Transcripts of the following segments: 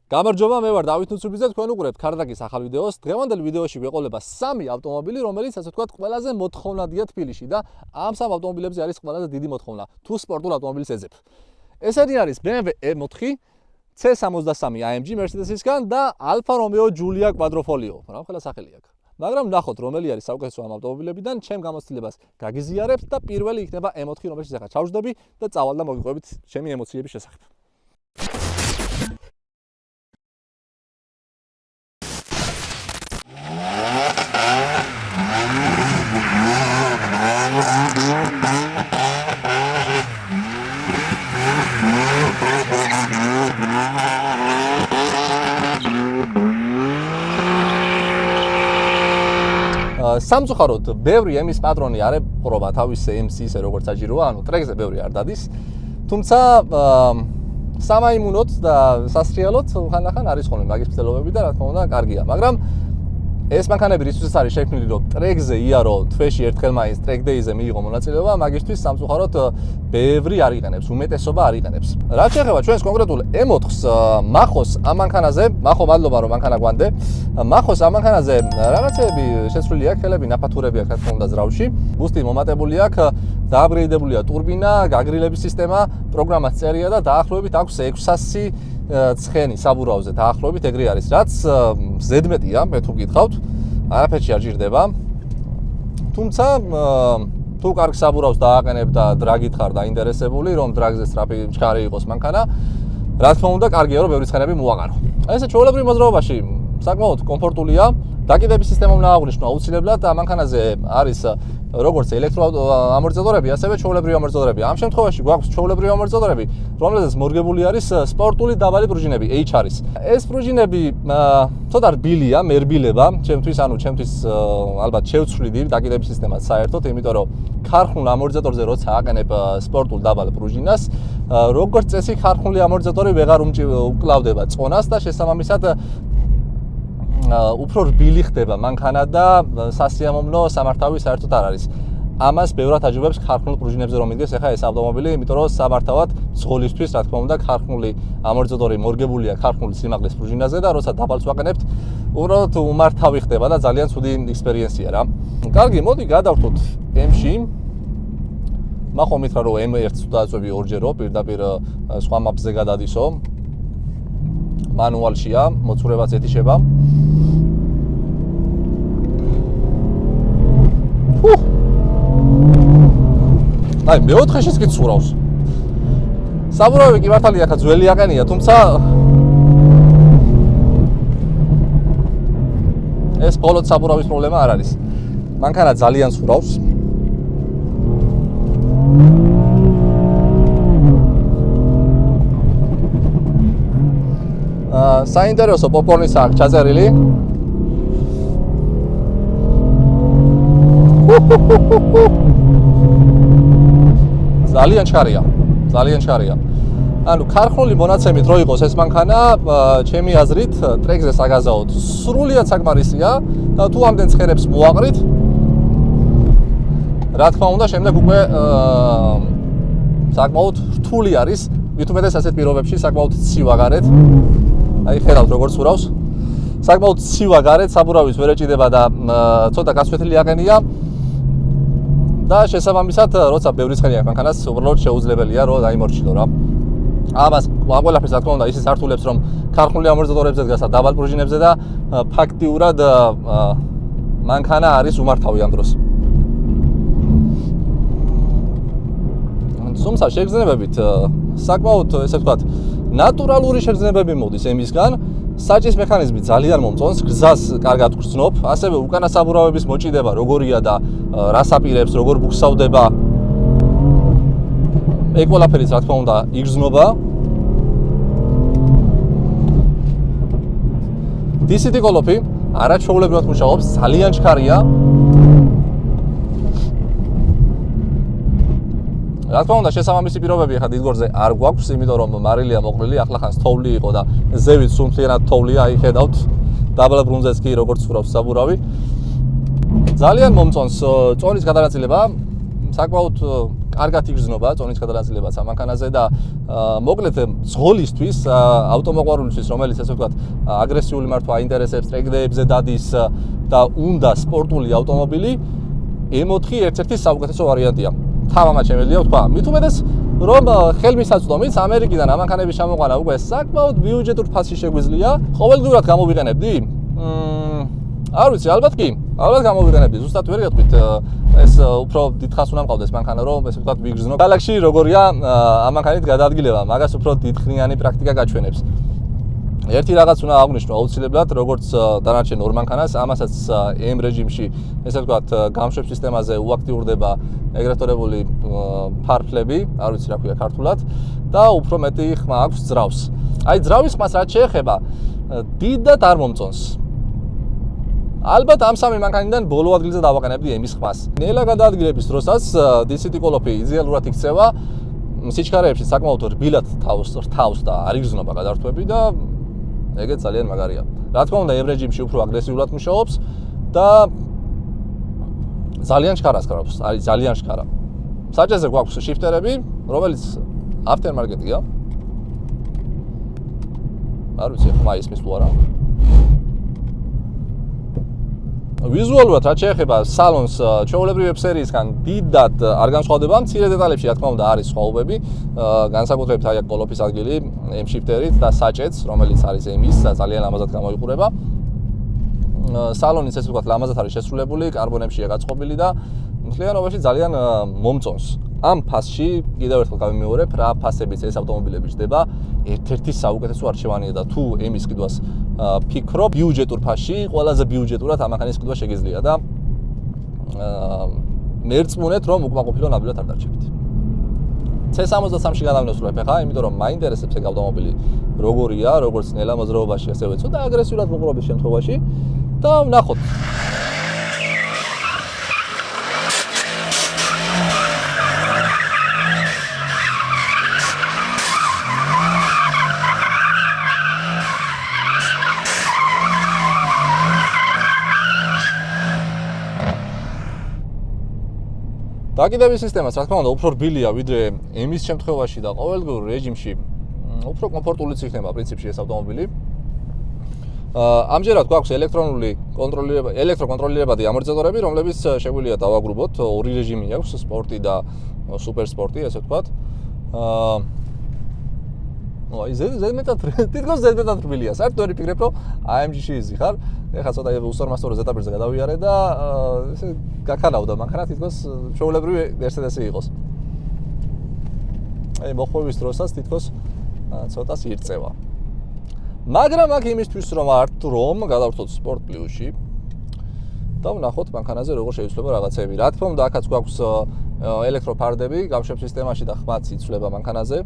გამარჯობა, მე ვარ დავით ნუცუბიძე, თქვენ უყურებთ ქარდაკის ახალ ვიდეოს. დღევანდელ ვიდეოში ვეყოლება 3 ავტომობილი, რომელიც ასე ვთქვათ, ყველაზე მოთხოვნადია თბილისში და ამ 3 ავტომობილებზე არის ყველაზე დიდი მოთხოვნა თუ სპორტულ ავტომობილს ეძებ. ესენი არის BMW M4, C63 AMG Mercedes-ისგან და Alfa Romeo Giulia Quadrifoglio. რა ხელა სახელი აქვს. მაგრამ ნახოთ, რომელი არის საუკეთესო ამ ავტომობილებიდან, ჩემ გამოცდილებას გაგიზიარებთ და პირველი იქნება M4, რომელშიც ახლა ჩავჯდები და წავალ და მოგიყვებით ჩემი ემოციების შესახებ. სამწუხაროდ, ბევრი ემის პატრონი არ ეპყრობა თავის ემს ისე როგორც საჭიროა, ანუ ტრეკზე ბევრი არ დადის. თუმცა სამაიმუნოთ და სასრიალოთ ხანდახან არის ხოლმე მაგის მცდელობები და რა თქმა უნდა, კარგია. მაგრამ ეს მანქანები რისთვისაც არის შექმნილი, რომ ტრეკზე იარო თვეში ერთხელ მაინც ტრეკ დეიზე მიიღო მონაწილეობა, მაგისთვის სამწუხაროდ ბევრი არ იყენებს, უმეტესობა არ იყენებს. რაც შეეხება ჩვენს კონკრეტულ M4-ს, მახოს ამ მანქანაზე, მახო მადლობა რომ მანქანა გვანდე. მახოს ამ მანქანაზე რაღაცები შეცვლილი აქვს, ხელები ნაფათურები აქვს, რა თქმა უნდა, ძრავში. ბუსტი მომატებული აქვს, დააპგრეიდებულია ტურბინა, გაგრილების სისტემა, პროგრამაც წერია და დაახლოებით აქვს 600 ცხენი საბურავზე, დაახლოებით ეგრე არის, რაც ზედმეტია, მე თუ გითხავთ, არაფერში არ ჭირდება. თუმცა თუ კარგ საბურავს დააყენებ და დრაგით ხარ დაინტერესებული, რომ დრაგზე სწრაფი ჩქარი იყოს მანქანა, რა თქმა უნდა, კარგია რომ ბევრი ცხენები მოაყარო. ესე ჩვეულებრივ მოძრაობაში საკმაოდ კომფორტულია. დაკიდების სისტემა უნდა აღვნიშნო აუცილებლად, ამ მანქანაზე არის როგორც ელექტროამორტიზატორები, ასევე ჩვეულებრივი ამორტიზატორები. ამ შემთხვევაში გვაქვს ჩვეულებრივი ამორტიზატორები, რომლებზეც მორგებული არის სპორტული დაბალი პრუჟინები, HR-ის. ეს პრუჟინები ცოტა რბილია, მერბილება, ჩემთვის ალბათ შევცვლიდი დაკიდების სისტემას საერთოდ, იმიტომ რომ ქარხნულ ამორტიზატორზე როცა აყენებ სპორტულ დაბალ პრუჟინას, როგორც წესი ქარხნული ამორტიზატორი ვეღარ უკლავდება წონას და შესაბამისად უფრო რბილი ხდება მანქანა და სასიამოვნო სამართავი საერთოდ არ არის. ამას ბევრად აჯობებს ქარხნულ პრუჟინებზე რომ მიდგეს ახლა ეს ავტომობილი, იმიტომ რომ სამართავად ძღოლისთვის, რა თქმა უნდა, ქარხნული ამორტიზატორი მორგებულია ქარხნული სიმაღლის პრუჟინაზე და როცა დაბალს ვაყენებთ, უბრალოდ უმართავი ხდება და ძალიან ცუდი ექსპერიენსია რა. კარგი, მოდი გადავთოთ M-ში. მახო მითხრა რომ M1-ს დააწვევი ორჯერო, პირდაპირ სხვა მაპზე გადადისო. მანუალშია, მოცურებაც ეთიშება. აი, მეოთხეშიც კი ცურავს. საბურავი კი მართალია, ხა ძველი აყენია, თუმცა ეს ბოლოდ საბურავის პრობლემა არ არის. მანქანა ძალიან ცურავს. საინტერესო პოპკორნის აქვს ჩაწერილი. ძალიან ჩქარია. ანუ ქარხნული მონაცემით რო იყოს ეს მანქანა, ჩემი აზრით, ტრეკზე საგაზაოდ სრულიად საკმარისია და თუ ამდენ ცხენებს მოაყრით, რა თქმა უნდა, შემდეგ უკვე საკმაოდ რთული არის, მით უმეტეს ასეთ პირობებში საკმაოდ ცივ აღარეთ. აი ხედავთ როგორ ცურავს. საკმაოდ ცივ აღარეთ, საბურავის ვერ ეჭიდება და ცოტა გასვეთილი აყენია. და შესაბამისად, როცა ბევრი ცხენი აქვს მანქანას, უბრალოდ შეუძლებელია რომ დაიმორჩილო რა. ამას ყველაფერს რა თქმა უნდა ისიც ართულებს რომ ქარხნული ამორტიზატორებზე დგას და დაბალ პრუჟინებზე და ფაქტიურად მანქანა არის უმართავი ამ დროს. თუმცა შეგრძნებებით საკმაოდ ესე ვთქვათ, ნატურალური შეგრძნებები მოდის ემისგან. საჭის მექანიზმი ძალიან მომწონს, გზას კარგად გრძნობ, ასევე უკანა საბურავების მოჭიდება როგორია და რას აპირებს, როგორ ბუქსავდება. ეგ ყველაფერიც რა თქმა უნდა იგრძნობა. DCT კოლოფი არაჩვეულებრივად მუშაობს, ძალიან ჩქარია. რა თქმა უნდა, შესაბამისი პირობები ახლა დიდგორზე არ გვაქვს, იმიტომ რომ მარილია მოყრილი, ახლა ხანს თოვლი იყო და ზევით სულთლიანად თოვლია, აი ხედავთ, დაბალ ბრუნზეც კი როგორც ცურავს საბურავი. ძალიან მომწონს წონის გადანაწილება, საკმაოდ კარგად იგრძნობა წონის გადანაწილებაც ამ მანქანაზე და მოკლედ ზღოლისთვის, ავტომოყვარულისთვის, რომელიც ასე ვთქვათ, აგრესიული მართვა აინტერესებს, ტრეკდეებზე დადის და უნდა სპორტული ავტომობილი, M4 ერთ-ერთი საუკეთესო ვარიანტია. თამამად შემიძლია ვთქვა. მით უმეტეს რომ ხელმისაწვდომით ამერიკიდან ამ მანქანების ჩამოყვანა უკვე საკმაოდ ბიუჯეტურ ფასში შეგვიძლია. ყოველდღიურად გამოვიყენებდი? არ ვიცი, ალბათ გამოვიყენებდი. ზუსტად ვერ გეტყვით, ეს უფრო დიდხანს უნდა მყავდეს მანქანა, რომ ესე ვთქვათ ვიგრძნო. გალაქსი როგორია ამ მანქანით გადაადგილება, მაგას უფრო დიდხნიანი პრაქტიკა გაჩვენებს. ერთი რაღაც უნდა აღვნიშნო აუცილებლად, როგორც დანარჩენ ორ მანქანას, ამასაც M რეჟიმში, ესე ვთქვათ, გამშვებ სისტემაზე უაქტიურდება ეგრეთ წოდებული ფარფლები, არ ვიცი რა ქვია ქართულად, და უფრო მეტი ხმა აქვს ძრავს. აი ძრავის ხმას რაც შეეხება, დიდად არ მომწონს. ალბათ ამ სამი მანქანიდან ბოლო ადგილზე დავაყენებდი M-ის ხმას. ნელა გადაადგილების დროსაც DCT კოლოფი იდეალურად იქცევა, სიჩქარეებში საკმაოდ რბილად თავს და არ იგრძნობა გადართვები და ეგეც ძალიან მაგარია. რა თქმა უნდა, M რეჟიმში უფრო აგრესიულად მუშაობს და ძალიან შქარას გრავს, არის ძალიან შქარა. საჭეზე გვაქვს შიფტერები, რომელიც aftermarket-ია. არ ვიცი, ხმა ისმის თუ არა. ვიზუალურად რაც შეეხება სალონს, ჩვეულებრივი ვებ-სერიისგან დიდად არ განსხვავდება, მცირე დეტალებში რა თქმა უნდა არის სხვაობები, განსაკუთრებით აი კოლოფის ადგილი M შიფტერით და საჭეც, რომელიც არის M-ის, ძალიან ლამაზად გამოიყურება. სალონიც ესე ვთქვათ, ლამაზად არის შესრულებული, კარბონებშია გაწყობილი და მთლიანობაში ძალიან მომწონს. ამ ფასში კიდევ ერთხელ გავიმეორებ, რა ფასებით ეს ავტომობილები ჯდება, ერთ-ერთი საუკეთესო არჩევანია და თუ M-ის ყიდვას ფიქრობ, ბიუჯეტურ ფასში, ყველაზე ბიუჯეტურად ამ მანქანის ყიდვა შეგიძლია და მერწმუნეთ, რომ უკმაყოფილო ნაბიჯად არ დარჩებით. C63-ში განავნესროლებ ახლა, იმიტომ რომ მაინტერესებს ეგ ავტომობილი როგორია, როგორც ნელა მოძრაობაში, ასევე ცოტა აგრესიულად მოყრობის შემთხვევაში და ვნახოთ. დაკიდების სისტემაც რა თქმა უნდა უფრო რბილია ვიდრე M-ის შემთხვევაში და ყოველდღიურ რეჟიმში უფრო კომფორტულიც იქნება პრინციპში ეს ავტომობილი. ამჯერად გვაქვს ელექტროკონტროლირებადი ამორტიზატორები, რომლებიც შეგვიძლია დავაგრუბოთ, ორი რეჟიმი აქვს, სპორტი და სუპერ სპორტი, ესე ვთქვათ. აი თითქოს ზედმეტად რბილია. საერთოდ ვერ ვიფიქრებ, რომ AMG-ში იზიხარ. ეხლა ცოტა უსწორმასწორო ზედაპირზე გადავიარე და ესე გაქანავდა მანქანა თითქოს ჩვეულებრივი Mercedes-ი იყოს. აი მოხვევის დროსაც თითქოს ცოტა სიირწევა. მაგრამ აქ იმისთვის რომ გადავრთოთ Sport Plus-ში და ვნახოთ მანქანაზე როგორ შეიცვლება რაღაცები. რა თქმა უნდა, აქაც გვაქვს ელექტროფარდები, გამშვებ სისტემაში და ხმაც იცვლება მანქანაზე.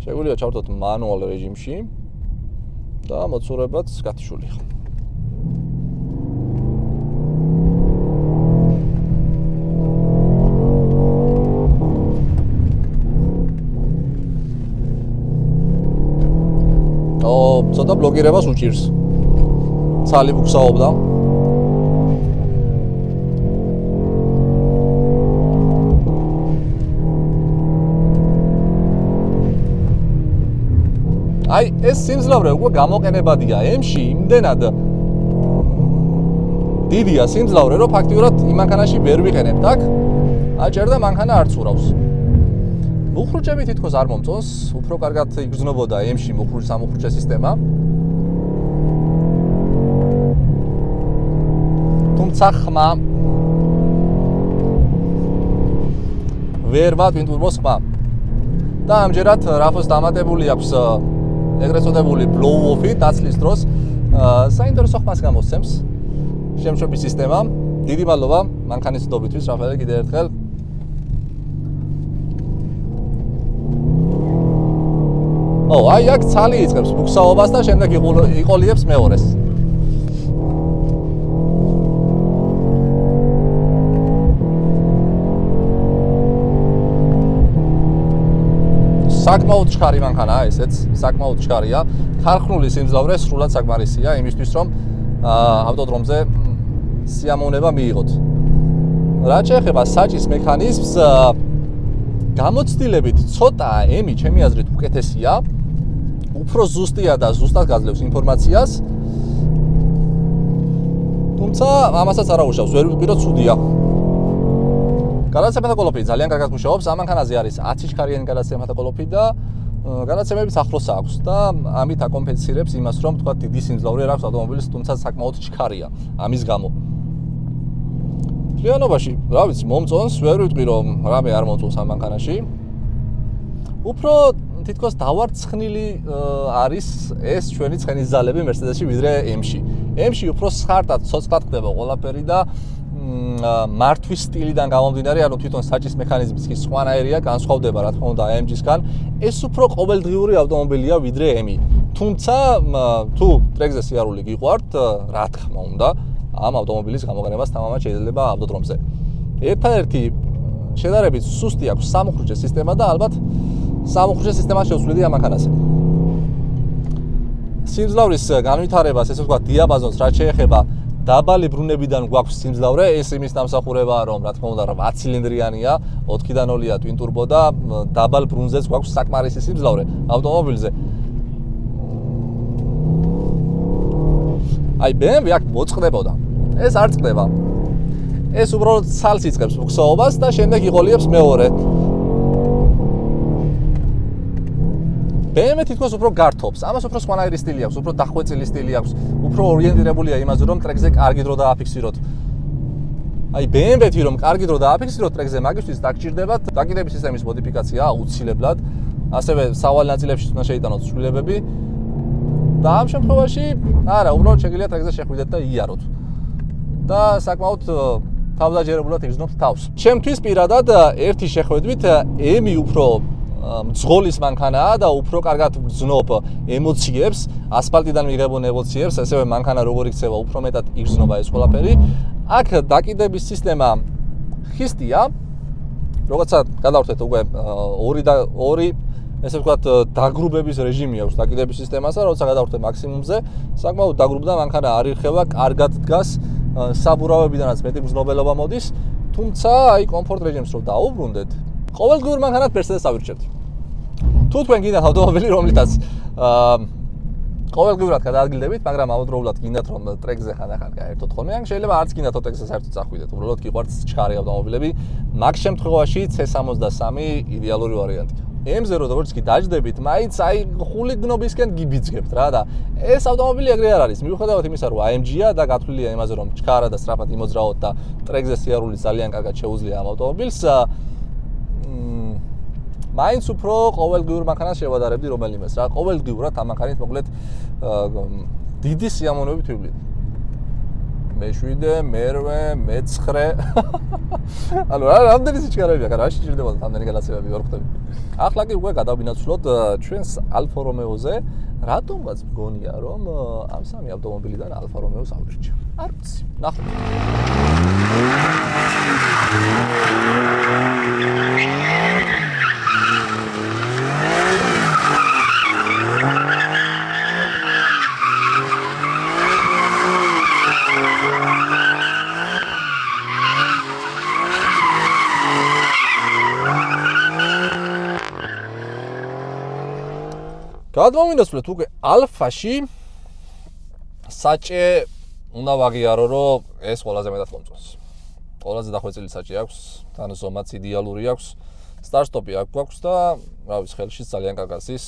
შეგვიძლია ჩავთოთ მანუალ რეჟიმში და მოცურებაც გათიშული ხარ. ცოტა ბლოკირებას უჭირს. ცალი ბუქსაობდა. აი ეს სიმძლავრე უკვე გამოყენებადია M-ში იმდენად დიდია სიმძლავრე, რომ ფაქტიურად იმ მანქანაში ვერ ვიყენებთ აქ. აჭერდა მანქანა არ ცურავს. მუხრუჭები თითქოს არ მომწონს, უფრო კარგად იგრძნობოდა M-ში სამუხრუჭე სისტემა. თუმცა ხმა ვერ ვატვინ ტურბოს ხმა. და ამჯერად რაფოს დამატებული აქვს ეგრეთ წოდებული blow-off-ი დაცლის დროს საინტერესო ხმას გამოსცემს შემშვები სისტემა. დიდი მადლობა მანქანის ცდობისთვის, რაფაელ კიდევ ერთხელ. აი აქ ცალი იწყებს ბუქსაობას და შემდეგ იყოლიებს მეორეს. საკმაოდ ჩქარი მანქანაა ესეც, საკმაოდ ჩქარია. ქარხნული სიმძლავრე სრულად საკმარისია იმისთვის, რომ ავტოდრომზე სიამოვნება მიიღოთ. რაც შეეხება საჭის მექანიზმს, გამოცდილებით ცოტა ემი ჩემი აზრით უკეთესია, უფრო ზუსტია და ზუსტად გაძლევს ინფორმაციას. თუმცა ამასაც არ აუშავს, ვერ ვიტყვი რომ ცუდია. გადაცემათა კოლოფი ძალიან კარგად მუშაობს, ამ მანქანაზე არის 10 ჩქარიანი გადაცემათა კოლოფი და გადაცემებიც ახლოს აქვს და ამით აკომპენსირებს იმას, რომ თქვა დიდი სიმძლავრე არ აქვს ავტომობილის, თუმცა საკმაოდ ჩქარია ამის გამო. მთლიანობაში, რა ვიცი, მომწონს, ვერ ვიტყვი რომ რამე არ მომწონს ამ მანქანაში. უფრო თითქოს დავარცხნილი არის ეს ჩვენი ცხენის ძალები Mercedes-ში ვიდრე M-ში. M-ში უფრო სხარტად, ცოცხლად ხდება ყველაფერი და მართვის სტილიდან გამომდინარე, ანუ თვითონ საჭის მექანიზმიც კი სხვანაირია, განსხვავდება რა თქმა უნდა AMG-სგან. ეს უფრო ყოველდღიური ავტომობილია ვიდრე M-ი. თუმცა თუ ტრეკზე სიარული გიყვართ, რა თქმა უნდა, ამ ავტომობილის გამოყენებას თამამად შეიძლება ავტოდრომზე. ერთადერთი შედარებით სუსტი აქვს სამუხრუჭე სისტემა და ალბათ სამუხრუჭე სისტემა შევცვლიდი ამ მანქანაზე. სიმძლავრის განვითარებას, ესე ვთქვათ, დიაპაზონს რაც შეეხება დაბალი ბრუნებიდან გვაქვს სიმძლავრე, ეს იმის დამსახურებაა, რომ რა თქმა უნდა 8 ცილინდრიანია, 4-დან 0-ია twin turbo და დაბალ ბრუნზეც გვაქვს საკმარისი სიმძლავრე ავტომობილზე. აი BMW აქ მოწყდებოდა. ეს არ წყდება. ეს უბრალოდ ცალს იწყებს უხსოობას და შემდეგ იყოლიებს მეორე. BMW თითქოს უფრო გართობს, ამას უფრო სხვანაირი სტილი აქვს, უფრო დახვეწილი სტილი აქვს, უფრო ორიენტირებულია იმაზე, რომ ტრეკზე კარგი დრო დააფიქსიროთ. აი BMW-ი რომ კარგი დრო დააფიქსიროთ ტრეკზე, მაგისთვის დაგჭირდებათ დაკიდების სისტემის მოდიფიკაცია აუცილებლად, ასევე სავალ ნაწილებში უნდა შეიტანოთ ცვლილებები. და ამ შემთხვევაში, არა, უბრალოდ შეგიძლიათ ტრეკზე შეხვიდეთ და იაროთ. და საკმაოდ თავდაჯერებულად იგრძნობთ თავს. ჩემთვის პირადად ერთი შეხვედრით M-ი უფრო მძღოლის მანქანაა და უფრო კარგად გრძნობ ემოციებს, ასფალტიდან მიღებულ ემოციებს, ასევე მანქანა როგორ იქცევა, უფრო მეტად იგრძნობა ეს ყველაფერი. აქ დაკიდების სისტემა ხისტია. როცა გადავხდეთ უკვე ორი ესე ვთქვათ, დაგრუბების რეჟიმი აქვს დაკიდების სისტემასა, როცა გადავხდეთ მაქსიმუმზე, საკმაოდ დაგრუბდა მანქანა არ ირხევა, კარგად დგას, საბურავებიდანაც მეტი გრძნობელობა მოდის, თუმცა აი კომფორტ რეჟიმს რო დაუბრუნდეთ, ყოველდღიურ მანქანად Mercedes ავირჩევთ. თუ თქვენ გინდათ ავტომობილი, რომლითაც ყოველდღიურად გადაადგილდებით, მაგრამ ამავდროულად გინდათ რომ ტრეკზე ხანდახან გაერთოთ ხოლმე, ან შეიძლება არც გინდათ ტრეკზე საერთოდ წახვიდეთ, უბრალოდ გიყვართ ჩქარი ავტომობილები, მაგ შემთხვევაში C63 იდეალური ვარიანტია. M-ზე როგორც კი დაждდებით, მაინც აი ხული გნობისკენ გიბიძგებთ რა და ეს ავტომობილი ეგრე არ არის. მიუხედავად იმისა, რომ AMG-ია და გათვლილია იმაზე, რომ ჩქარა და სწრაფად იმოძრაოთ და ტრეკზე სიარული ძალიან კარგად შეუძლია ამ ავტომობილს, მაინც უფრო ყოველდღიურ მანქანას შევადარებდი რომელიმეს რა. ყოველდღიურად ამ მანქანით მოკლედ დიდი სიამოვნებით ვივლიდ. მე-7, მე-8, მე-9. ანუ რამდენი სიჩქარეებია, რა შეიძლება თამდენი გადაცემები ვერ ხვდები. ახლა კი უკვე გადავინაცვლოთ ჩვენს Alfa Romeo-ზე, რატომღაც მგონია რომ ამ სამი ავტომობილიდან Alfa Romeo-ს ავირჩევ. არ ვიცი, ნახოთ. გადმოვინაცვლეთ უკვე Alfa-ში საჭე უნდა ვაღიარო, რომ ეს ყველაზე მეტად მომწონს. ყველაზე დახვეწილი საჭე აქვს, თან ზომაც იდეალური აქვს, სტარტ-სტოპი აქ გვაქვს და რა ვიცი, ხელშიც ძალიან კარგად ზის.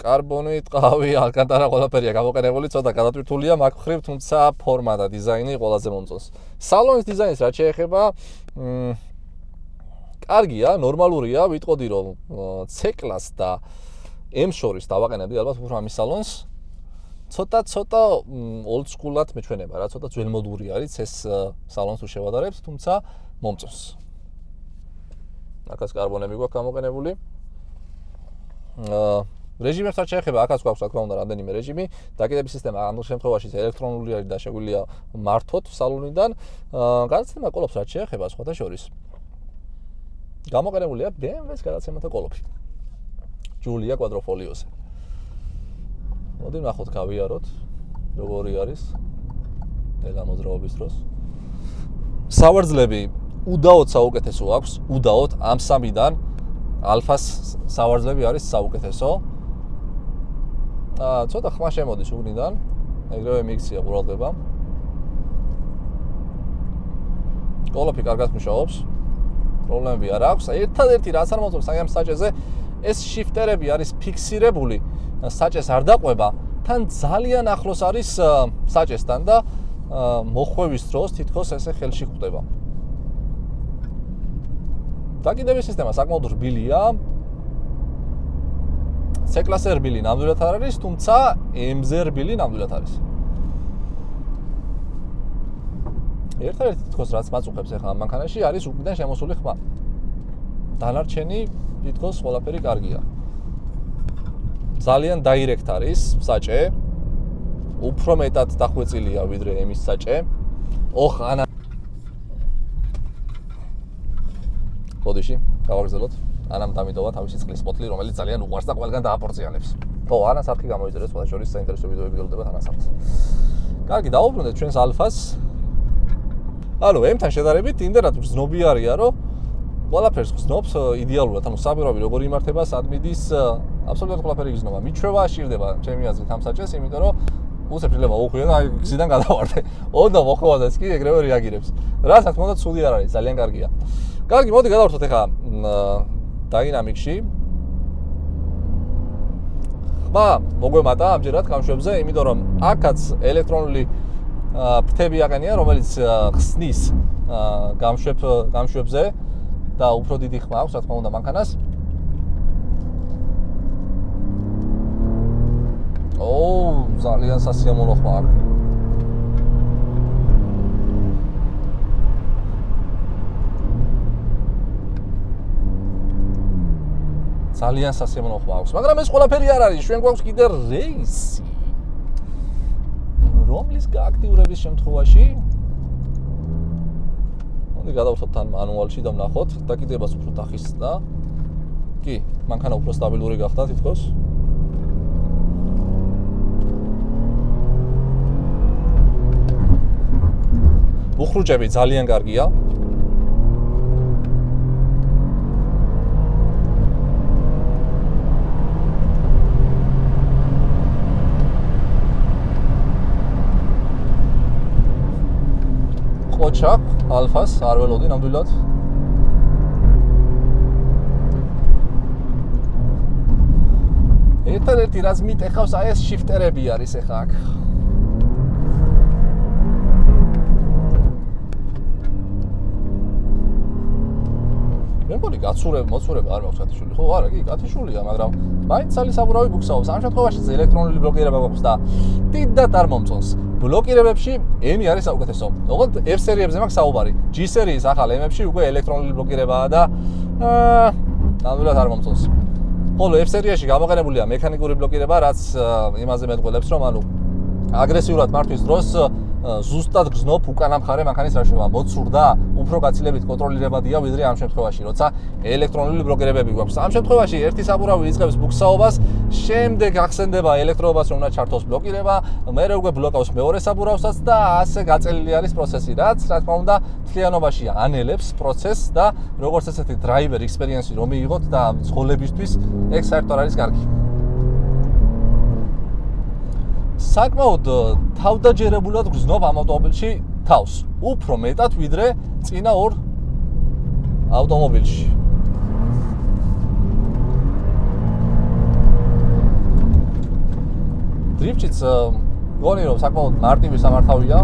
კარბონი, ტყავი, ალკანტარა ყველაფერია გამოყენებული, ცოტა გადატვირთულია მაგ მხრივ, თუმცა ფორმა და დიზაინი ყველაზე მომწონს. სალონის დიზაინს რაც შეეხება, კარგია, ნორმალურია, ვიტყოდი რომ C-კლას და M-ს შორის დავაყენებდი ალბათ უფრო ამის სალონს. ცოტა old school-ად მეჩვენება რა, ცოტა ძველმოდური არის ეს სალონს თუ შევადარებთ, თუმცა მომწონს. აქაც კარბონები გვაქვს გამოყენებული. რეჟიმებს რაც შეეხება, აქაც გვაქვს რა თქმა უნდა რამდენიმე რეჟიმი. დაკიდების სისტემა ამ შემთხვევაში ელექტრონული არის და შეგვიძლია მართოთ სალონიდან. გადაცემა კოლოფს რაც შეეხება სხვათა შორის. გამოყენებულია BMW-ს გადაცემათა კოლოფი. Giulia Quadrofolios. მოდი ნახოთ, გავიაროთ, როგორი არის ელამოძრაობის დროს. სავარძლები უდაოდ საუკეთესო აქვს, უდაოდ ამ სამიდან ალფას სავარძლები არის საუკეთესო. ცოტა ხმა შემოდის უგნიდან, ეგრევე მიქცია ყურადღება. ყველაფერი კარგად მუშაობს. პრობლემები არ აქვს. ერთადერთი რაც არ მოწონს აი ამ საჭეზე, ეს შიფტერები არის ფიქსირებული, საჭეს არ დაყვება, თან ძალიან ახლოს არის საჭესთან და მოხვევის დროს თითქოს ესე ხელში ხვდება. დაკიდების სისტემა საკმაოდ რბილია. C-კლასზე რბილი ნამდვილად არ არის, თუმცა M-ზე რბილი ნამდვილად არის. ერთადერთი თითქოს რაც მაწუხებს ახლა ამ მანქანაში არის უკიდან შემოსული ხმა. დანარჩენი თითქოს ყველაფერი კარგია. ძალიან დაირექტ არის საჭე. უფრო მეტად დახვეწილია ვიდრე M-ის საჭე. ანა ბოდიში გავაგრძელოთ. ანამ დამიდოვა თავისი წყლის ბოთლი, რომელიც ძალიან უყვარს და ყველგან დააპორციანებს. ხო, ანას არქი გამოიწერეს, სხვა შორის საინტერესო ვიდეოები გელოდებათ ანას არქს. კარგი, დავუბრუნდეთ ჩვენს ალფას. ანუ M-თან შედარებით იმდენად გრძნობიარია, რომ ყველაფერს გრძნობს იდეალურად, ანუ საბურავი როგორ იმართება, სად მიდის, აბსოლუტურად ყველაფერი გრძნობა. მიჩვევა აშირდება ჩემი აზრით ამ საჭეს, იმიტომ რომ უცებ შეიძლება უხვიო და აი გზიდან გადავარდე. ონდა მოხვევადაც კი ეგრევე რეაგირებს. რა თქმა უნდა, ცუდი არ არის, ძალიან კარგია. კარგი, მოდი გადავართოთ ახლა დაინამიკში. ხმა მოგვემატა ამჯერად გამშვებზე, იმიტომ რომ აქაც ელექტრონული ფრთები აყენია, რომელიც ხსნის გამშვებზე და უფრო დიდი ხმა აქვს, რა თქმა უნდა, მანქანას. ძალიან სასიამოვნო ხმა აქვს. ძალიან სასიამოვნო ხმა აქვს, მაგრამ ეს ყველაფერი არ არის, ჩვენ გვაქვს კიდე რეისი. რომლის გააქტიურების შემთხვევაში მოდი გადავხოთ თან მანუალში და ვნახოთ, დაკიდებას უფრო დახისდა. კი, მანქანა უფრო სტაბილური გახდა თითქოს. ბუხრუჭები ძალიან კარგია. ყოჩა ალფას არ ველოდი ნამდვილად. ერთადერთი რაც მიტეხავს აი ეს შიფტერები არის ახლა აქ. მე მგონი მოცურება არ მაქვს გათიშული. ხო, არა, კი, გათიშულია, მაგრამ მაინც სალისაბურავი გუგზაობს. ამ შემთხვევაში ელექტრონული ბლოკირება გვაქვს და დიდად არ მომწონს. ბლოკირებებში M-ი არის საუკეთესო. ოღონდ F სერიებზე მაქვს საუბარი. G სერიის ახალ M-ებში უკვე ელექტრონული ბლოკირებაა და ნამდვილად არ მომწონს. ხოლო F სერიაში გამოყენებულია მექანიკური ბლოკირება, რაც იმაზე მეტყველებს, რომ ანუ აგრესიულად მართვის დროს ზუსტად გზნობ უკანა მხარე მანქანის რაშევა მოცურდა უფრო გაცილებით კონტროლირებადია ვიდრე ამ შემთხვევაში, როცა ელექტრონული ბლოკირებები გვაქვს. ამ შემთხვევაში ერთი საბურავი იწყებს ბუქსაობას, შემდეგ ახსენდება ელექტროობას, რომ უნდა ჩართოს ბლოკირება, მერე უკვე ბლოკავს მეორე საბურავსაც და ასე გაწელილი არის პროცესი, რაც რა თქმა უნდა მთლიანობაში ანელებს პროცესს და როგორც ესეთი დრაივერ ექსპერიენსი რომ მიიღოთ და მძღოლებისთვის ეგ საერთოდ არის კარგი. საკმაოდ თავდაჯერებულად გრძნობ ამ ავტომობილში თავს, უფრო მეტად ვიდრე წინა ორ ავტომობილში. დრიფტიც მგონი რომ საკმაოდ მარტივი სამართავია.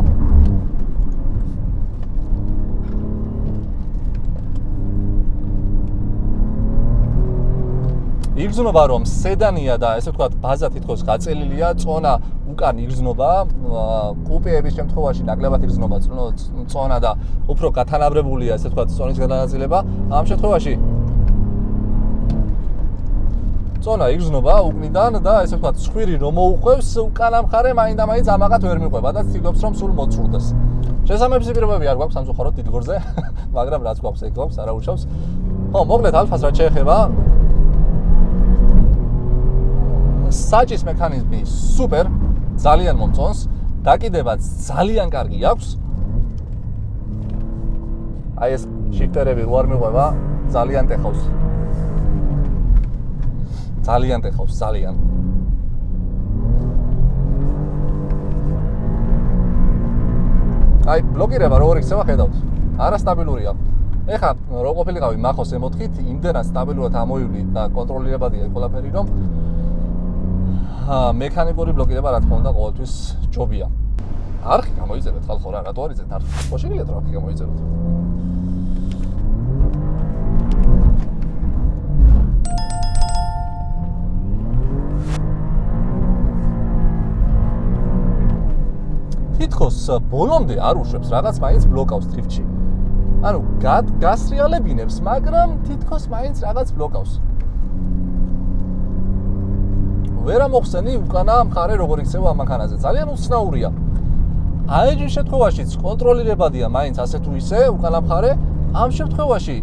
იგრძნობა რომ სედანია და ესე ვთქვათ ბაზა თითქოს გაწელილია, წონა უკან იგრძნობა, კუპეების შემთხვევაში ნაკლებად იგრძნობა წონა და უფრო გათანაბრებულია ესე ვთქვათ წონის გადანაწილება. ამ შემთხვევაში წონა იგრძნობა უკნიდან და ესე ვთქვათ ცხვირი რომ მოუხვევს უკანა მხარე მაინდა-მაინც ამაყად ვერ მიყვება და ცდილობს რომ სულ მოცურდეს. შესაბამისი პირობები არ გვაქვს სამწუხაროდ დიდგორზე, მაგრამ რაც გვაქვს ეგ გვაქვს, არა უშავს. ხო, მოკლედ ალფას რაც შეეხება საჭის მექანიზმი სუპერ, ძალიან მომწონს, დაკიდებაც ძალიან კარგი აქვს. აი ეს შიფტერები რო არ მიყვება, ძალიან ტეხავს. ძალიან. აი ბლოკირება რო იქცევა ხედავთ. არასტაბილურია. ეხლა რო ყოფილიყავი მახოს M4-ით, იმდენად სტაბილურად ამოივლი და კონტროლირებადია ყველაფერი, რომ მექანიკური ბლოკირება რა თქმა უნდა ყოველთვის ჯობია. არხი გამოიწერეთ ხალხო რა, რატო არ იწეთ არხი? ხო შეგიძლიათ რა არხი გამოიწეროთ. თითქოს ბოლომდე არ უშვებს, რაღაც მაინც ბლოკავს დრიფტში. ანუ გასრიალებინებს, მაგრამ თითქოს მაინც რაღაც ბლოკავს. ვერა მოხსენი უკანა მხარე როგორ იქცევა ამ მანქანაზე. ძალიან უცნაურია. აი ეს შემთხვევაშიც კონტროლირებადია მაინც ასე თუ ისე უკანა მხარე. ამ შემთხვევაში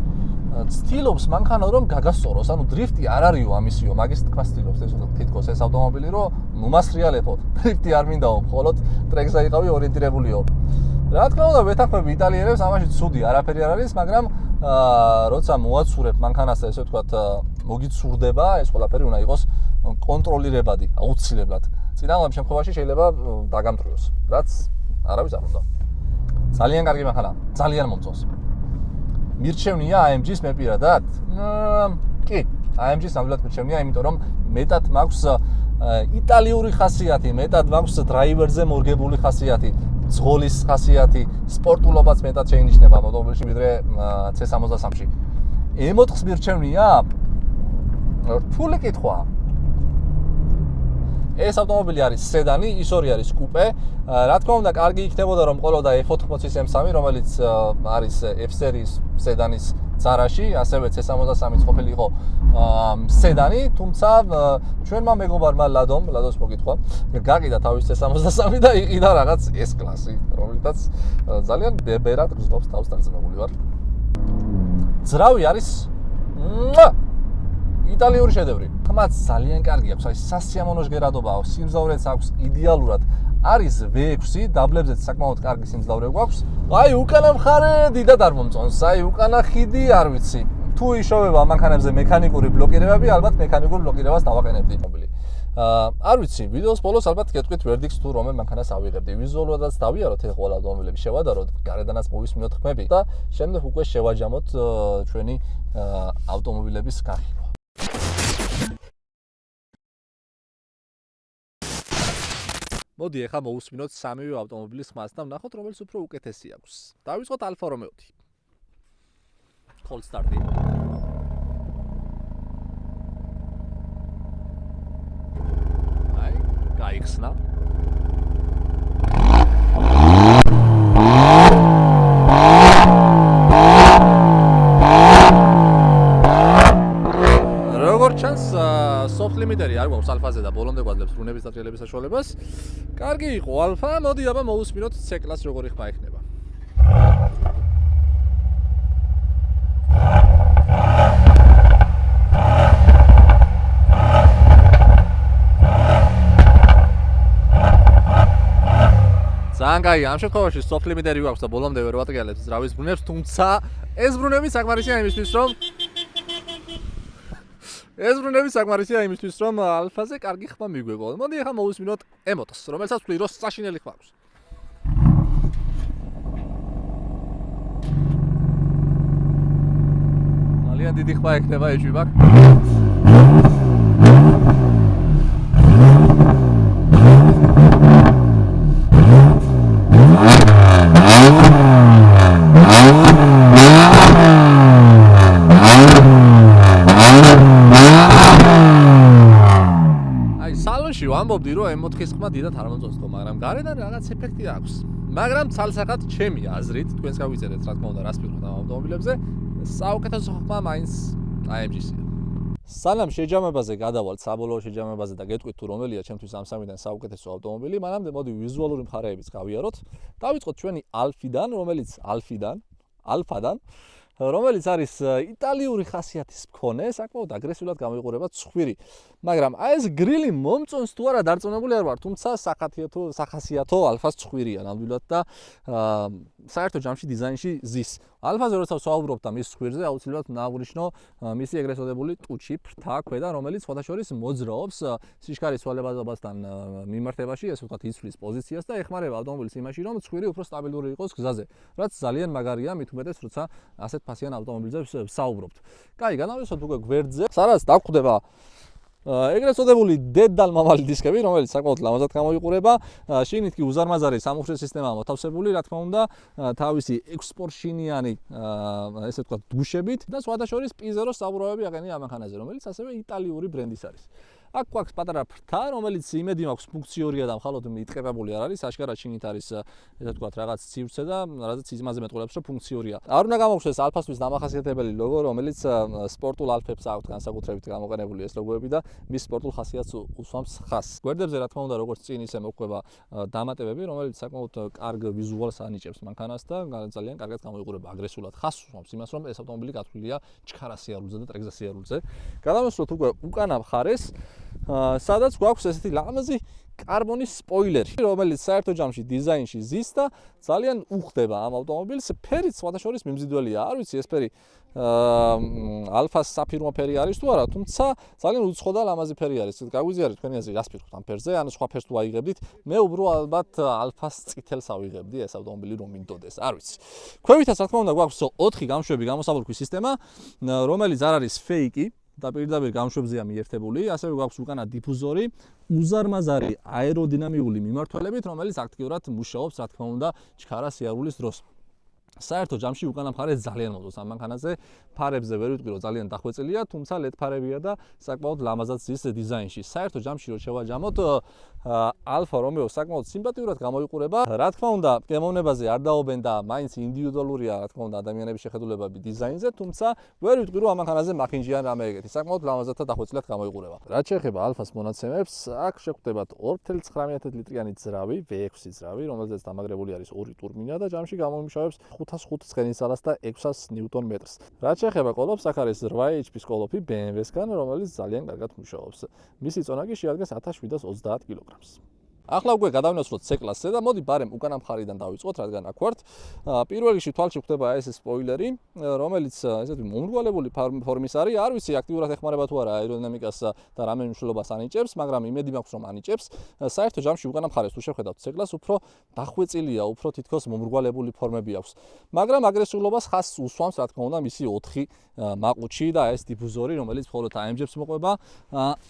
ცდილობს მანქანა რომ გაგასწოროს. ანუ დრიფტი არ არისო ამისიო, მაგის თქმა ცდილობს ეს თითქოს ეს ავტომობილი რომ მომასრიალებოთ. დრიფტი არ მინდაო, მხოლოდ ტრეკზე იყავი ორიენტირებულიო. რა თქმა უნდა, ვეთანხმები იტალიერებს, ამაში ცუდი არაფერი არ არის, მაგრამ როცა მოაცურებ მანქანას და ესე ვთქვათ, მოგიცურდება, ეს ყველაფერი უნდა იყოს კონტროლირებადი, აუცილებლად. წინააღმდეგ შემთხვევაში შეიძლება დაგამტრიოს, რაც არავის არ უნდა. ძალიან კარგი მანქანა, ძალიან მომწონს. მირჩევნია AMG-ს მე პირადად? კი, AMG-ს ნამდვილად მირჩევნია, იმიტომ რომ მეტად მაქვს იტალიური ხასიათი, მეტად მაქვს დრაივერზე მორგებული ხასიათი. ძღოლის ხასიათი, სპორტულობაც მეტად შეინიშნება ავტომობილში ვიდრე C63-ში. M4-ს მირჩევნია? რთული კითხვა. ეს ავტომობილი არის სედანი, ის ორი არის კუპე. რა თქმა უნდა, კარგი იქნებოდა რომ ყოლოდა F80-ის M3, რომელიც არის F-სერიის სედანის ძარაში, ასევე C63-იც ყოფილიყო სედანი, თუმცა ჩვენმა მეგობარმა ლადოს მოგითხვა, გაკიდა თავის C63 და იყიდა რაღაც S-კლასი, რომელთაც ძალიან ბერად გზნობს თავს დარწმუნებული ვარ. ძრავი არის იტალიური შედევრი. ხმაც ძალიან კარგი აქვს, აი სასიამოვნო ჟღერადობა აქვს, სიმძლავრეც აქვს იდეალურად. არის V6, დაბლებზეც საკმაოდ კარგი სიმძლავრე გვაქვს. აი უკანა მხარე დიდად არ მომწონს, აი უკანა ხიდი არ ვიცი. თუ იშოვება მანქანებზე მექანიკური ბლოკირებები, ალბათ მექანიკურ ბლოკირებას დავაყენებდი მობილი. არ ვიცი, ვიდეოს ბოლოს ალბათ გეტყვით ვერდიქტს თუ რომელ მანქანას ავიღებდი. ვიზუალურადაც დავიაროთ ეს ყველა ავტომობილები, შევადაროთ, გარედანაც მოვისმინოთ ხმები და შემდეგ უკვე შევაჯამოთ ჩვენი ავტომობილების განხილვა. მოდი ახლა მოვუსმინოთ სამივე ავტომობილის ხმას და ვნახოთ რომელიც უფრო უკეთესი აქვს. დავიწყოთ Alfa Romeo-ით. Cold start-ი. აი, გაიხსნა. ჩანს soft limiter-ი არ გვაქვს Alfa-ზე და ბოლომდე გვაძლევს რუნების და ტრიელების საშუალებას. კარგი იყო Alfa, მოდი აბა მოვუსმინოთ C-კლასს როგორი ხმა იქნება. ძალიან კაი, ამ შემთხვევაში soft limiter-ი გვაქვს და ბოლომდე ვერ ვატრიალებს ძრავის ბრუნებს, თუმცა ეს ბრუნები საკმარისია იმისთვის, რომ Alfa-ზე კარგი ხმა მიგვეყო. მოდი ახლა მოვუსმინოთ M4-ს, რომელსაც ვთვლი, რომ საშინელი ხმა აქვს. ძალიან დიდი ხმა ექნება ეჭვიბაქ. ვამბობდი რომ M4-ის ხმა დიდად არ მომწონს თქო, მაგრამ გარედან რაღაც ეფექტი აქვს. მაგრამ ცალსახად ჩემი აზრით, თქვენს გავიწერეთ რა თქმა უნდა, რას ფიქრობთ ამ ავტომობილებზე, საუკეთესო ხმა მაინც AMG-სია. სანამ შეჯამებაზე გადავალთ, საბოლოო შეჯამებაზე და გეტყვით თუ რომელია ჩემთვის ამ სამიდან საუკეთესო ავტომობილი, მანამდე მოდი ვიზუალური მხარეებიც გავიაროთ. დავიწყოთ ჩვენი Alfa-დან, რომელიც არის იტალიური ხასიათის მქონე, საკმაოდ აგრესიულად გამოიყურება ცხვირი. მაგრამ აი ეს გრილი მომწონს თუ არა დარწმუნებული არ ვარ, თუმცა სახასიათო Alfa-ს ცხვირია ნამდვილად და საერთო ჯამში დიზაინში ზის. ალფაზე როცა ვსაუბრობ და მის ხვირზე, აუცილებლად ნაღვნიშნო მისი ეგრეთ წოდებული ტუჩი ფრთა ქვედა, რომელიც სხვადასხვა მოძრაობს სიშკარის ცვალებადობასთან მიმართებაში, ესე ვთქვათ, იცვლის პოზიციას და ეხმარება ავტომობილის იმაში, რომ ცხვირი უფრო სტაბილური იყოს გზაზე, რაც ძალიან მაგარია, მით უმეტეს, როცა ასეთ ფასიან ავტომობილზე ვსაუბრობთ. კაი, განავიწყოთ უკვე გვერდზე, სადაც დაგვხვდება ეგრეთ წოდებული დედალ-მამალი დისკები, რომელიც საკმაოდ ლამაზად გამოიყურება. შიგნით კი უზარმაზარი სამუხტის სისტემაა მოთავსებული, რა თქმა უნდა, თავისი ექსპორტშინიანი, ესე ვთქვათ, დუშებით და სხვადასხვა პიზეროს საბურავები აყენია ამანხანაზე, რომელიც ასევე იტალიური ბრენდის არის. აქ გვაქვს პატარა ფრთა, რომელიც იმედი მაქვს ფუნქციურია და მხოლოდ მიტყებებული არ არის, აშკარად შიგნით არის, ესე ვთქვათ, რაღაც ცივცე და რაღაც იმაზე მეტყველებს, რომ ფუნქციურია. არ უნდა გამოვხდეს ალფასთვის დამახასიათებელი ლოგო, რომელიც სპორტულ ალფებს აქვს განსაკუთრებით გამოყენებული ეს ლოგოები და მის სპორტულ ხასიათს უსვამს ხაზს. გვერდებზე, რა თქმა უნდა, როგორც წინ ისე მოყვება დამატებები, რომელიც საკმაოდ კარგ ვიზუალს ანიჭებს მანქანას და ძალიან კარგად გამოიყურება აგრესიულად. ხაზს უსვამს იმას, რომ ეს ავტომობილი გათვლილია ჩქარა სიარულზე და ტრეგზა სიარულზე. გადავასვლოთ უკვე უკანა მხარეს, სადაც გვაქვს ესეთი ლამაზი კარბონის სპოილერი, რომელიც საერთო ჯამში დიზაინში ზის და ძალიან უხდება ამ ავტომობილს. ფერიც სხვადასხვა მიმზიდველია. არ ვიცი, ეს ფერი ალფას საფირმო ფერი არის თუ არა, თუმცა ძალიან უცხო და ლამაზი ფერი არის. გაგვიზიარეთ თქვენი აზრი, რას ფირხთ ამ ფერზე, ანუ სხვა ფერს თუ აიღებდით, მე უბრალოდ ალბათ ალფას წითელს ავიღებდი ეს ავტომობილი რომ მინდოდეს, არ ვიცი. ქვევითაც რა თქმა უნდა გვაქვს 4 გამშვები გამოსაბურქვის სისტემა, რომელიც არ არის ფეიკი. და პირდაპირ გამშვებზეა მიერთებული, ასევე გვაქვს უკანა დიფუზორი, უზარმაზარი აეროდინამიური მიმართულებით, რომელიც აქტიურად მუშაობს, რა თქმა უნდა, ჩქარა სიარულის დროს. საერთო ჯამში უკანა ფარე ძალიან მოძოს ამ მანქანაზე, ფარებზე ვერ ვიტყვი რომ ძალიან დახვეწილია, თუმცა LED ფარებია და საკმაოდ ლამაზად ზის დიზაინში. საერთო ჯამში რო შევაჯამოთ, ალფა რომეო საკმაოდ სიმპათიურად გამოიყურება. რა თქმა უნდა, გემოვნებაზე არ დაობენ და მაინც ინდივიდუალურია, რა თქმა უნდა, ადამიანების შეხედულებები დიზაინზე, თუმცა ვერ ვიტყვი რომ ამ მანქანაზე მახინჯიან რამე ეგეთი. საკმაოდ ლამაზად და დახვეწილად გამოიყურება. რაც შეეხება ალფას მონაცემებს, აქ შეგხვდებათ 2.9 ლიტრიანი ძრავი, V6 ძრავი, რომელზეც დამაგრებული არის 2 ტურბინა და ჯამში გამომუშავებს 505 ცხენისძალას და 600 ნიუტონ-მეტრს. რაც შეეხება კოლოფს, აქ არის 8 HP-ის კოლოფი BMW-სგან, რომელიც ძალიან კარგად მუშაობს. მისი წონა კი შეადგენს 1730 კილოგრამს. ახლა უკვე გადავნაცვლოთ C-კლასზე და მოდი ბარემ უკანა მხარიდან დავიწყოთ, რადგან აქ ვართ. პირველ რიგში თვალში ხვდება ეს სპოილერი, რომელიც ესეთი მომრგვალებული ფორმის არის. არ ვიცი აქტიურად ეხმარება თუ არა აეროდინამიკას და რამე მნიშვნელობას ანიჭებს, მაგრამ იმედი მაქვს რომ ანიჭებს. საერთო ჯამში უკანა მხარეს თუ შევხედავთ C-კლასს, უფრო დახვეწილია, უფრო თითქოს მომრგვალებული ფორმები აქვს. მაგრამ აგრესიულობას ხაზს უსვამს, რა თქმა უნდა, მისი 4 მაყუჩი და ეს დიფუზორი, რომელიც მხოლოდ AMG-ს მოყვება.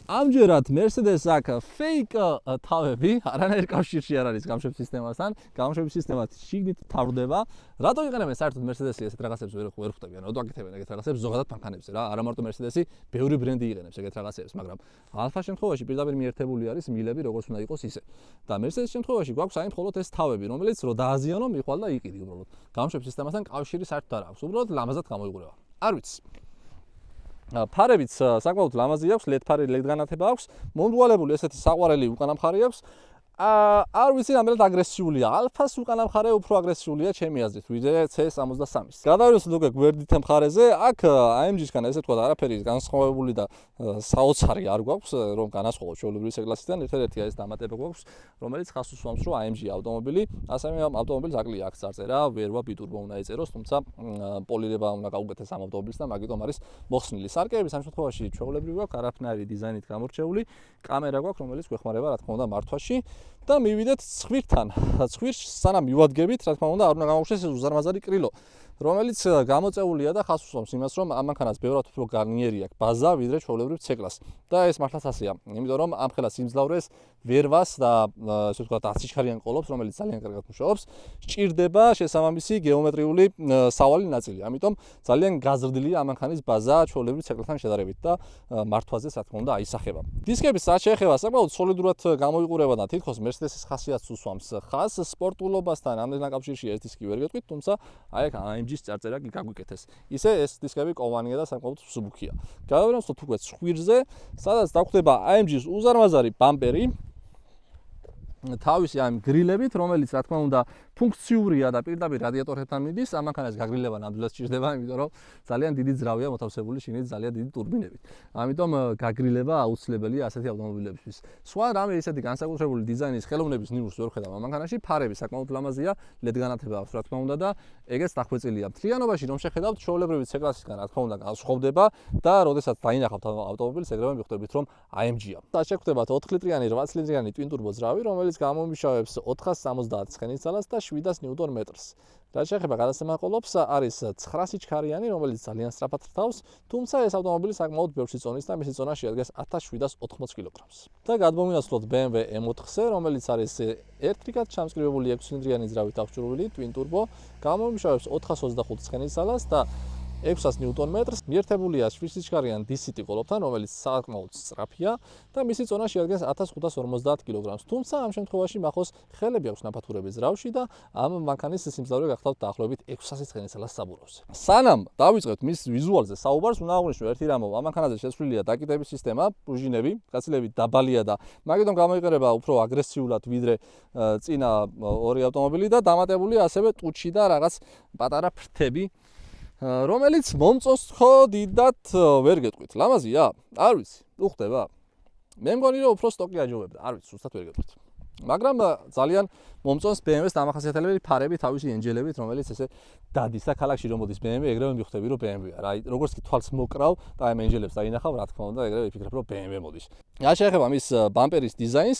ამჯერად Mercedes აქ fake თავები არანაირ კავშირში არ არის გამშვებ სისტემასთან. გამშვების სისტემა შიგნით თავდება. რატო იყენებენ საერთოდ Mercedes-ი ესეთ რაღაცებს ვერ ხვდები, ანუ რატო აკეთებენ ეგეთ რაღაცებს ზოგადად მანქანებზე რა? არა მარტო Mercedes-ი, ბევრი ბრენდი იყენებს ეგეთ რაღაცებს, მაგრამ Alfa შემთხვევაში პირდაპირ მიერთებული არის მილები, როგორც უნდა იყოს ისე. და Mercedes შემთხვევაში გვაქვს აი მხოლოდ ეს თავები, რომელიც რო დააზიანო, მიხვალ და იყიდი უბრალოდ. გამშვებ სისტემასთან კავშირი საერთოდ არ აქვს, უბრალოდ ლამაზად გამოიყურება. არ ვიცი. ფარებიც საკმაოდ ლამაზი აქვს, LED ფარი, LED განათება აქვს, მომრგვალებული ესეთი საყვარელი უკანა მხარე აქვს. არ ვიცი რამე აგრესიულია. ალფას უკანა მხარე უფრო აგრესიულია ჩემი აზრით, ვიდრე C63-ის. გადავიდეთ უკვე გვერდით მხარეზე, აქ AMG-სგან ესე თქვა არაფერი განსხვავებული და საოცარი არ გვაქვს, რომ განასხვავოთ ჩვეულებრივი C-კლასიდან. ერთადერთი ეს დამატება გვაქვს, რომელიც ხაზს უსვამს, რომ AMG ავტომობილი, ასევე ამ ავტომობილს აკლია აქ წარწერა, ვერვა ბიტურბო უნდა ეწეროს, თუმცა პოლირება უნდა გაუკეთეს ამ ავტომობილს და მაგიტომ არის მოხსნილი. სარკეები ამ შემთხვევაში ჩვეულებრივი გვაქვს, არაფერი დიზაინით გამორჩეული, კამერა გვაქვს, რომელიც გვეხმარება, რა თქმა უნდა, მართვაში. და მივიდეთ ცხვირთან. ცხვირს სანამ მივადგებით, რა თქმა უნდა, არ უნდა გამოვხდეს ეს უზარმაზარი კრილო, რომელიც გამოწეულია და ხაზს უსვამს იმას, რომ ამ მანქანას ბევრად უფრო გარნიერი აქვს ბაზა, ვიდრე ჩვეულებრივ C-კლასს. და ეს მართლაც ასეა, იმიტომ რომ ამ ხელას იმძლავრეს ვერვას და ასე ვთქვათ, 10 სიჩქარიან ყოლობს, რომელიც ძალიან კარგად მუშაობს, სჭირდება შესაბამისი გეომეტრიული სავალი ნაწილი. ამიტომ ძალიან გაზრდილია ამ მანქანის ბაზა ჩვეულებრივ C-კლასთან შედარებით და მართვაზე, რა თქმა უნდა, აისახება. დისკების რაც შეეხება, საკმაოდ სოლიდურად გამოიყურება და თითქოს Mercedes-ის ხასიათს უსვამს. ხაზს სპორტულობასთან ამდენად კავშირში ეს დისკი ვერ გეტყვით, თუმცა აი აქ AMG-ს წარწერა კი გაგვიკეთეს. ისე ეს დისკები კოვანია და საკმაოდ მსუბუქია. გადავიდეთ უკვე ცხვირზე, სადაც დაგვხვდება AMG-ს უზარმაზარი ბამპერი. თავისი ამ გრილებით, რომელიც რა თქმა უნდა ფუნქციურია და პირდაპირ რადიატორებთან მიდის, ამანქანას გაგრილება ნამდვილად სჭირდება, იმიტომ რომ ძალიან დიდი ძრავია მოთავსებული შინით ძალიან დიდი ტურბინებით. ამიტომ გაგრილება აუცილებელია ასეთი ავტომობილებისთვის. სხვა რამე ისეთი განსაკუთრებული დიზაინის ხელოვნების ნიმუშს ვერ ხედავ ამანქანაში, ფარები საკმაოდ ლამაზია, LED განათება აქვს რა თქმა უნდა და ეგეც დახვეწილია. მთლიანობაში რომ შეხედავთ, ჩვეულებრივი C-კლასისგან რა თქმა უნდა განსხვავდება და როდესაც დაინახავთ ავტომობილს, ეგრევე მიხვდებით რომ AMG-ა. და შეგვხვდებათ 4 ლიტრიანი, 8 ლიტრიანი twin turbo ძრავი, რომელიც გამომიშავებს 470 ცხენისძალას და 700 ნიუტონ-მეტრს. რაც შეეხება გადასამაყოლობს, არის 9 სიჩქარიანი, რომელიც ძალიან სწრაფად რთავს, თუმცა ეს ავტომობილი საკმაოდ ბევრ სიწონის და მისი წონა შეადგენს 1780 კილოგრამს. და გადმოვინაცვლოთ BMW M4-ზე, რომელიც არის ელექტრიკად ჩამწკრივებული 6 ცილინდრიანი ძრავით აღჭურვილი twin turbo, გამომიშავებს 425 ცხენისძალას და 600 ნიუტონ-მეტრს, მიერთებულია 7 სიჩქარიან DCT კოლოფთან, რომელიც საკმაოდ სწრაფია და მისი წონა შეადგენს 1550 კილოგრამს. თუმცა ამ შემთხვევაში მახოს ხელები აქვს ნაფათურების ძრავში და ამ მანქანის სიმძლავრე გახდათ დაახლოებით 600 ცხენისძალას საბურავზე. სანამ დავიწყებთ მის ვიზუალზე საუბარს, უნდა აღვნიშნო ერთი რამ, ამ მანქანაზე შესრულილია დაკიდების სისტემა, პრუჟინები, გაცილებით დაბალია და მაგიტომ გამოიყენება უფრო აგრესიულად ვიდრე წინა ორი ავტომობილი და დამატებულია ასევე ტუჩი და რაღაც პატარა ფრთები, რომელიც მომწონს ხო დიდად ვერ გეტყვით. ლამაზია? არ ვიცი, უხდება. მე მგონი რომ უფრო სტოკი აჯობებდა, არ ვიცი, ზუსტად ვერ გეტყვით. მაგრამ ძალიან მომწონს BMW-ს დამახასიათებელი ფარები თავისი ენჯელებით, რომელიც ესე დადის და ქალაქში რომ მოდის BMW, ეგრევე მივხვდები რომ BMW-ა. რა, როგორც კი თვალს მოკრავ და ამ ენჯელებს დაინახავ, რა თქმა უნდა, ეგრევე ვიფიქრებ რომ BMW მოდის. რა შეეხება მის ბამპერის დიზაინს,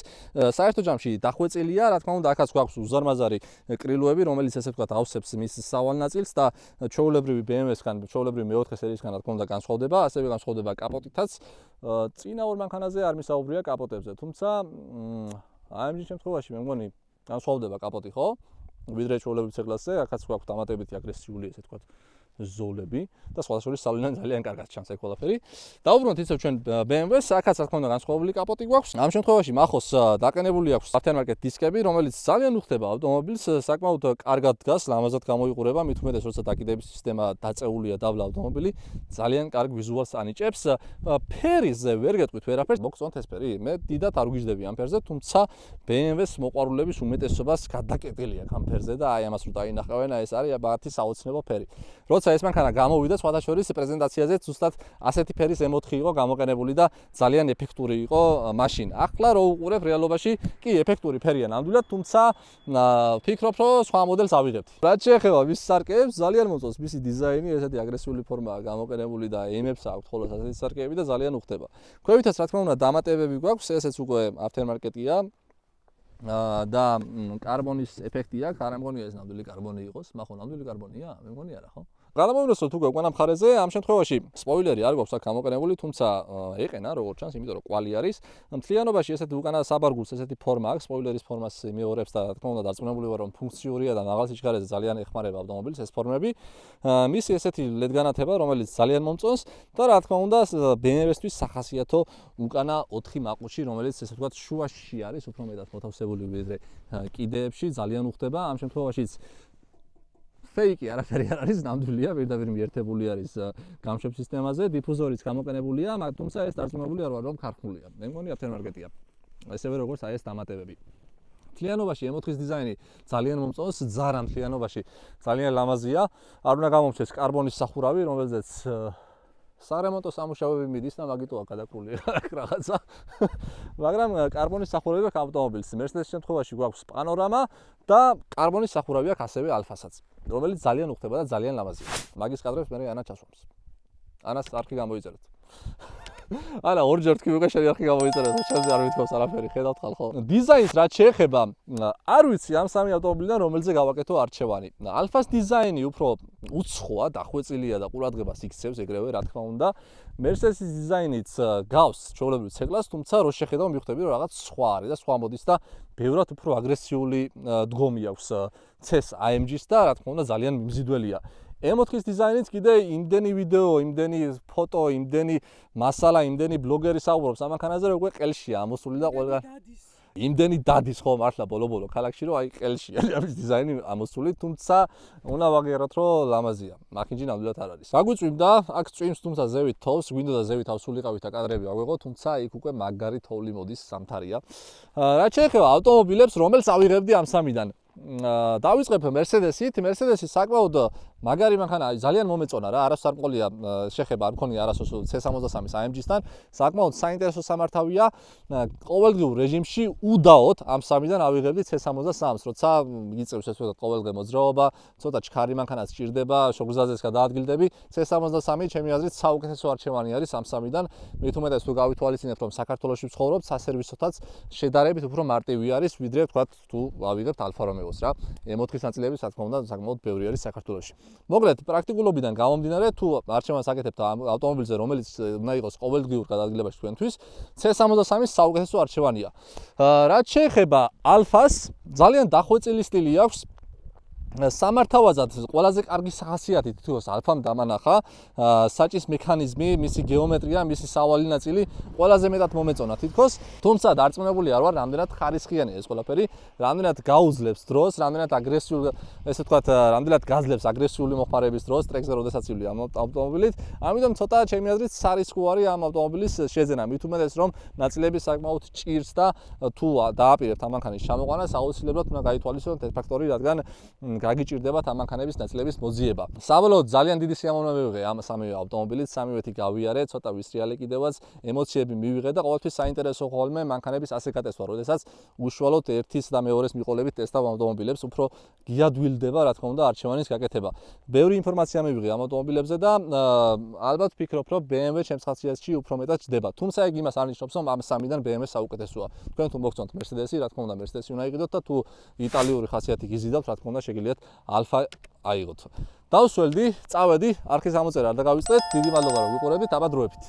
საერთო ჯამში დახვეწილია, რა თქმა უნდა, აქაც გვაქვს უზარმაზარი კრილოები, რომელიც ესე ვთქვათ ავსებს მის სავალ ნაწილს და ჩვეულებრივი BMW-სგან, ჩვეულებრივი მეოთხე სერიისგან რა თქმა უნდა განსხვავდება, ასევე განსხვავდება კაპოტითაც. წინა ორ მანქანაზე არ მისაუბრია კაპოტებზე, თუმცა AMG შემთხვევაში მე მგონი განსხვავდება კაპოტი, ხო? ვიდრე ჩვეულებრივ C-კლასზე, აქაც გვაქვს დამატებითი აგრესიული ესე ვთქვათ ზოლები და სხვა შორის ძალიან კარგად ჩანს ეგ ყველაფერი. დავუბრუნოთ ისევ ჩვენ BMW-ს, აქაც რა თქმა უნდა განსხვავებული კაპოტი გვაქვს. ამ შემთხვევაში მახოს დაყენებული აქვს aftermarket დისკები, რომელიც ძალიან უხდება ავტომობილს, საკმაოდ კარგად დგას, ლამაზად გამოიყურება, მით უმეტეს როცა დაკიდების სისტემა დაწეულია დაბლა ავტომობილი, ძალიან კარგ ვიზუალს ანიჭებს. ფერიზე ვერ გეტყვით ვერაფერს, მოგწონთ ეს ფერი? მე დიდად არ ვგიჟდები ამ ფერზე, თუმცა BMW-ს მოყვარულების უმეტესობას გადაკეტილი აქვს ამ ფერზე და აი ამას რო დაინახავენ, ეს არის ბათი საოცნებო ფერი. როცა ეს მანქანა გამოვიდა, სხვათა შორის პრეზენტაციაზე ზუსტად ასეთი ფერის M4 იყო გამოყენებული და ძალიან ეფექტური იყო მაშინ. ახლა რო უყურებ რეალობაში, კი ეფექტური ფერია ნამდვილად, თუმცა ვფიქრობ, რომ სხვა მოდელს ავიღებთ. რაც შეეხება მის სარკეებს, ძალიან მომწონს მისი დიზაინი, ესეთი აგრესიული ფორმაა გამოყენებული და ეიმებს აქვს ხოლოს ასეთი სარკეები და ძალიან უხდება. ქვევითაც რა თქმა უნდა დამატებები გვაქვს, ესეც უკვე aftermarket-ია. და კარბონის ეფექტი აქვს, არ მგონია ეს ნამდვილი კარბონი იყოს, მაგრამ ნამდვილი კარბონია, მე მგონი არა, ხო? გადამოვინოსოთ უკვე უკანა მხარეზე, ამ შემთხვევაში სპოილერი არ გვაქვს აქ გამოყენებული, თუმცა ეყენა როგორც ჩანს, იმიტომ რომ კვალი არის. მთლიანობაში ესეთი უკანა საბარგულს ესეთი ფორმა აქვს, სპოილერის ფორმას მეორებს და რა თქმა უნდა დარწმუნებული ვარ რომ ფუნქციურია და მაღალ სიჩქარეზე ძალიან ეხმარება ავტომობილს ეს ფორმები. მისი ესეთი LED განათება, რომელიც ძალიან მომწონს და რა თქმა უნდა BMW-ისთვის სახასიათო უკანა 4 მაყუჩი, რომელიც ესე ვთქვათ შუაში არის, უფრო მეტად მოთავსებული ვიდრე კიდეებში, ძალიან უხდება. ამ შემთხვევაშიც ფეიკი არაფერი არ არის, ნამდვილია, პირდაპირ მიერთებული არის გამშვებ სისტემაზე, დიფუზორიც გამოყენებულია, თუმცა ეს დარწმუნებული არ ვარ რომ ქარხნულია. მე მგონი aftermarket-ია. ესევე როგორც აი ეს დამატებები. მთლიანობაში M4-ის დიზაინი ძალიან მომწონს, ზარა მთლიანობაში ძალიან ლამაზია. არ უნდა გამომჩნდეს კარბონის სახურავი, რომელზეც სარემონტო სამუშაოები მიდის და მაგიტოა გადაკრული რაღაცა. მაგრამ კარბონის სახურავი აქვს ავტომობილს. Mercedes-ის შემთხვევაში გვაქვს პანორამა და კარბონის სახურავი აქვს ასევე ალფასაც, რომელიც ძალიან უხდება და ძალიან ლამაზია. მაგის კადრებს მე ანა ჩასვამს. ანას არქი გამოიწერეთ. არა, ორჯერ თქვი უკვე შენ არქი გამოიწერეთ, შენზე არ ვითხოვს არაფერი, ხედავთ ხალხო. დიზაინს რაც შეეხება, არ ვიცი ამ სამი ავტომობილიდან რომელზე გავაკეთო არჩევანი. ალფას დიზაინი უფრო უცხოა, დახვეწილია და ყურადღებას იქცევს ეგრევე, რა თქმა უნდა. Mercedes-ის დიზაინიც გავს ჩვეულებრივ C-კლასს, თუმცა რო შეხედავ მივხვდები რომ რაღაც სხვა არის და სხვა მოდის და ბევრად უფრო აგრესიული დგომი აქვს C-ს AMG-ს და რა თქმა უნდა ძალიან მიმზიდველია. M4-ის დიზაინიც კიდე იმდენი ვიდეო, იმდენი ფოტო, იმდენი მასალა, იმდენი ბლოგერი საუბრობს ამ მანქანაზე, რომ უკვე ყელშია ამოსული და ყველგან იმდენი დადის ხო მართლა ბოლო-ბოლო ქალაქში რომ აი ყელში არის დიზაინი ამოსული, თუმცა უნდა ვაღიაროთ რომ ლამაზია. მაკინჯი ნამდვილად არ არის. გაგვიწვიმდა, აქ წვიმს თუმცა ზევით თოვს, გვინდოდა ზევით თავს სულიყავით და კადრები აღვიღო, თუმცა იქ უკვე მაგარი თოვლი მოდის სამთარია. რაც შეეხება ავტომობილებს, რომელს ავიღებდი ამ სამიდან. დავიწყებ Mercedes-ით. Mercedes-ი საკმაოდ მაგარი მანქანა, ძალიან მომეწონა რა, არასდროს არ მყოლია შეხება, არ მქონია არასდროს C63 AMG-სთან. საკმაოდ საინტერესო სამართავია. ყოველდღიურ რეჟიმში უდაოდ ამ სამიდან ავიღებდი C63-ს, როცა იწევს ეს ყოველდღე მოძრაობა, ცოტა ჩქარი მანქანაც სჭირდება, შოგზაზეც გადაადგილდები. C63 ჩემი აზრით საუკეთესო არჩევანი არის ამ სამიდან. მით უმეტეს თუ გავითვალისწინებთ რომ საქართველოში ვცხოვრობთ, სასერვისოთაც შედარებით უფრო მარტივი არის, ვიდრე თქვათ თუ ავიღებთ Alfa Romeo-ს რა. M4-ის ნაწილები რა თქმა უნდა საკმაოდ ბევრი არის საქართველოში. მოკლედ, პრაქტიკულობიდან გამომდინარე, თუ არჩევანს აკეთებთ ავტომობილზე, რომელიც უნდა იყოს ყოველდღიურ გადაადგილებაში თქვენთვის, C63 საუკეთესო არჩევანია. რაც შეეხება Alfa-ს, ძალიან დახვეწილი სტილი აქვს. სამართავაზად ყველაზე კარგი სახასიათი თითქოს Alfa-მ დამანახა, საჭის მექანიზმი, მისი გეომეტრია, მისი სავალი ნაწილი ყველაზე მეტად მომეწონა თითქოს, თუმცა დარწმუნებული არ ვარ, რამდენად ხარისხიანი ეს ყველაფერი, რამდენად გაუძლებს დროს, რამდენად აგრესიული, ესე ვთქვათ, რამდენად გაძლებს აგრესიული მოხმარების დროს ტრეკზე როდესაც ივლი ამ ავტომობილით. ამიტომ ცოტა ჩემი აზრით სარისკო არის ამ ავტომობილის შეძენა, მით უმეტეს რომ ნაწილები საკმაოდ ჭირს და თუ დააპირებთ ამ მანქანის ჩამოყვანას, აუცილებლად უნდა გაითვალისწინოთ ეს ფაქტორი, რადგან გაგიჭირდებათ ამ მანქანების ნაწილების მოძიება. საბოლოოდ ძალიან დიდი სიამოვნა მივიღე ამ სამივე ავტომობილით, სამივეთი გავიარე, ცოტა ვისრიალე კიდევაც, ემოციები მივიღე და ყოველთვის საინტერესო ხოლმე მანქანების ასე გატესვა, როდესაც უშუალოდ ერთის და მეორეს მიყოლებით ტესტავ ავტომობილებს, უფრო გიადვილდება, რა თქმა უნდა, არჩევანის გაკეთება. ბევრი ინფორმაცია მივიღე ამ ავტომობილებზე და ალბათ ვფიქრობ, რომ BMW ჩემს ხასიათში უფრო მეტად ჯდება. თუმცა ეგ იმას არ ნიშნავს, რომ ამ სამიდან BMW საუკეთესოა. თქვენ თუ მოგწონთ Mercedes-ი, რა თქმა უნდა, Mercedes-ი უნდა იყიდოთ და თუ იტალიური ხასიათი გიზიდავთ, რა თქმა უნდა, შეგიძლიათ Alfa აიღოთ. დავსველდი, წავედი, არხის ამოწერა არ დაგავიწყდეთ. დიდი მადლობა რომ ვიყურებით, აბა დროებით.